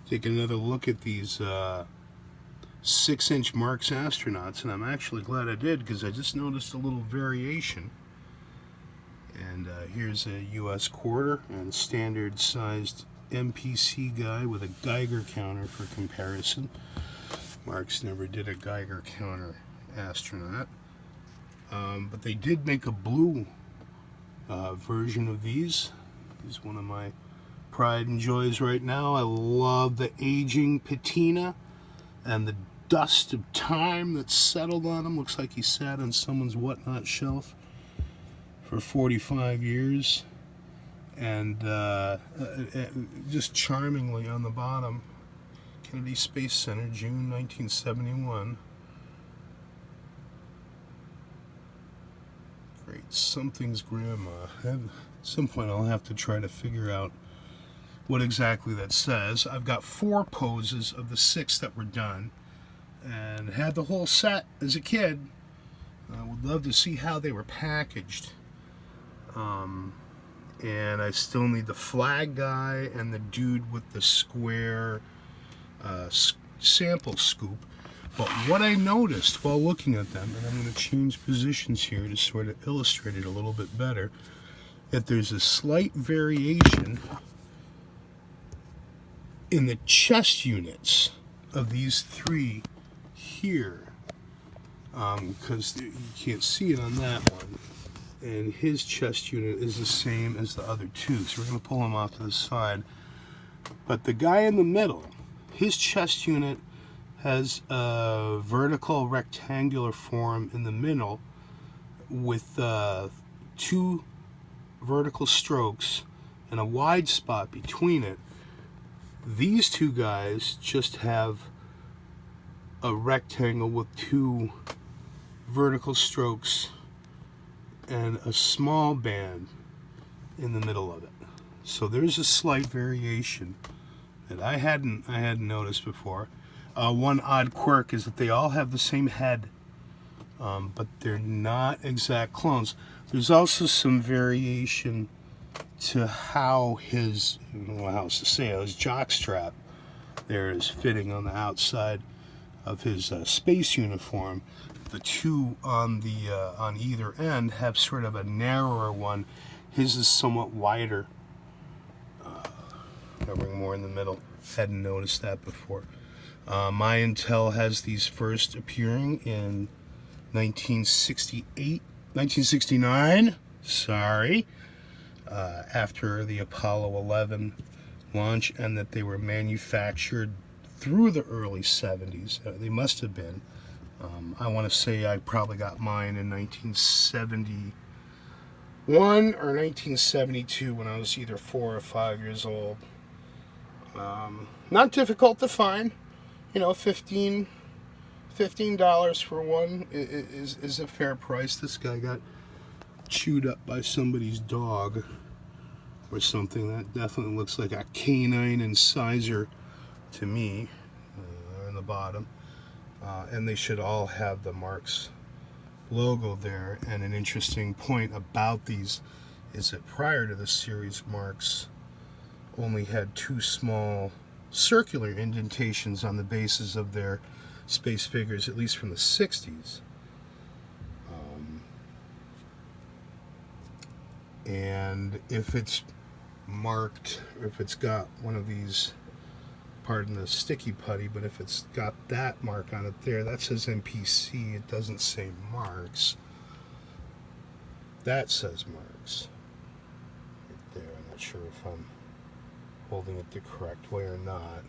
Take another look at these 6-inch Marx astronauts, and I'm actually glad I did because I just noticed a little variation. And here's a US quarter and standard sized MPC guy with a Geiger counter for comparison. Marx never did a Geiger counter astronaut, but they did make a blue version of these. This is one of my pride and joys right now. I love the aging patina and the dust of time that's settled on him. Looks like he sat on someone's whatnot shelf for 45 years. And just charmingly on the bottom, Kennedy Space Center, June 1971. Great, something's grandma. At some point I'll have to try to figure out what exactly that says. I've got 4 poses of the 6 that were done, and had the whole set as a kid. I would love to see how they were packaged. And I still need the flag guy and the dude with the square sample scoop. But what I noticed while looking at them, and I'm going to change positions here to sort of illustrate it a little bit better, that there's a slight variation in the chest units of these 3 here, because you can't see it on that one, and his chest unit is the same as the other 2, so we're going to pull him off to the side. But the guy in the middle, his chest unit has a vertical rectangular form in the middle with 2 vertical strokes and a wide spot between it. These 2 guys just have a rectangle with 2 vertical strokes and a small band in the middle of it. So there's a slight variation that I hadn't noticed before. One odd quirk is that they all have the same head, but they're not exact clones. There's also some variation to how his, I don't know how else to say it, his jock strap there is fitting on the outside of his space uniform. The 2 on the on either end have sort of a narrower one. His is somewhat wider, covering more in the middle. Hadn't noticed that before. My Intel has these first appearing in 1969. Sorry. After the Apollo 11 launch, and that they were manufactured through the early 70s. They must have been. I want to say I probably got mine in 1971 or 1972 when I was either 4 or 5 years old. Not difficult to find. You know, $15 for one is a fair price. This guy got chewed up by somebody's dog or something. That definitely looks like a canine incisor to me on the bottom. And they should all have the Marx logo there. And an interesting point about these is that prior to the series, Marx only had 2 small circular indentations on the bases of their space figures, at least from the 60s. And if it's marked, or if it's got one of these, pardon the sticky putty, but if it's got that mark on it there, that says MPC, it doesn't say Marx. That says Marx. Right there, I'm not sure if I'm holding it the correct way or not.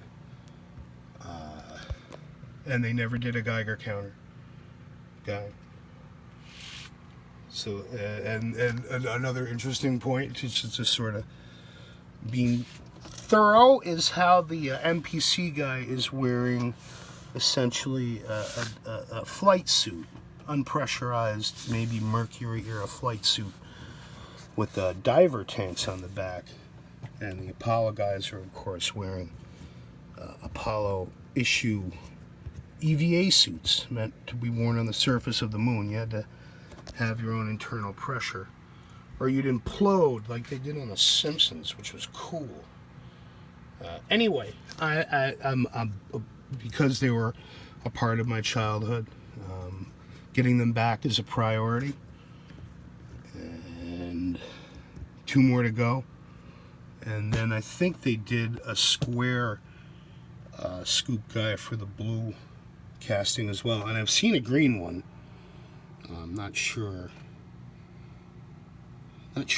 And they never did a Geiger counter guy. So, and another interesting point, just to sort of being thorough, is how the MPC guy is wearing essentially a flight suit, unpressurized, maybe Mercury era flight suit with diver tanks on the back. And the Apollo guys are, of course, wearing Apollo issue EVA suits meant to be worn on the surface of the moon. You had to have your own internal pressure, or you'd implode like they did on The Simpsons, which was cool. Anyway, I'm because they were a part of my childhood, getting them back is a priority. And 2 more to go. And then I think they did a square scoop guy for the blue casting as well. And I've seen a green one. I'm not sure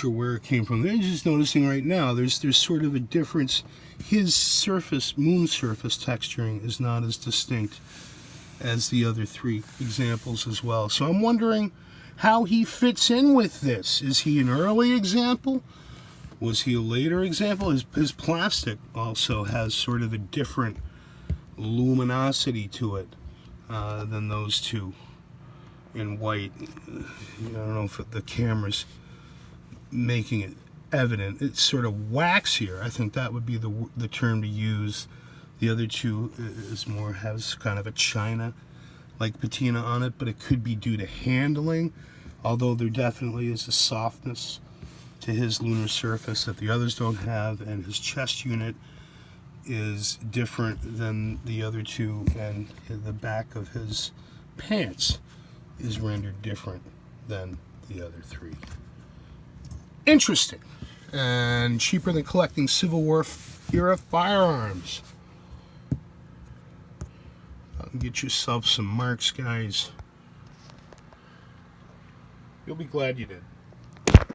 where it came from. I'm just noticing right now there's sort of a difference. His surface, moon surface texturing is not as distinct as the other 3 examples as well. So I'm wondering how he fits in with this. Is he an early example? Was he a later example? His plastic also has sort of a different luminosity to it than those 2 in white. I don't know if the camera's making it evident. It's sort of waxier. I think that would be the term to use. The other 2 has kind of a china like patina on it, but it could be due to handling, although there definitely is a softness to his lunar surface that the others don't have, and his chest unit is different than the other 2, and the back of his pants is rendered different than the other 3. Interesting, and cheaper than collecting Civil War era firearms. Get yourself some Marx, guys. You'll be glad you did.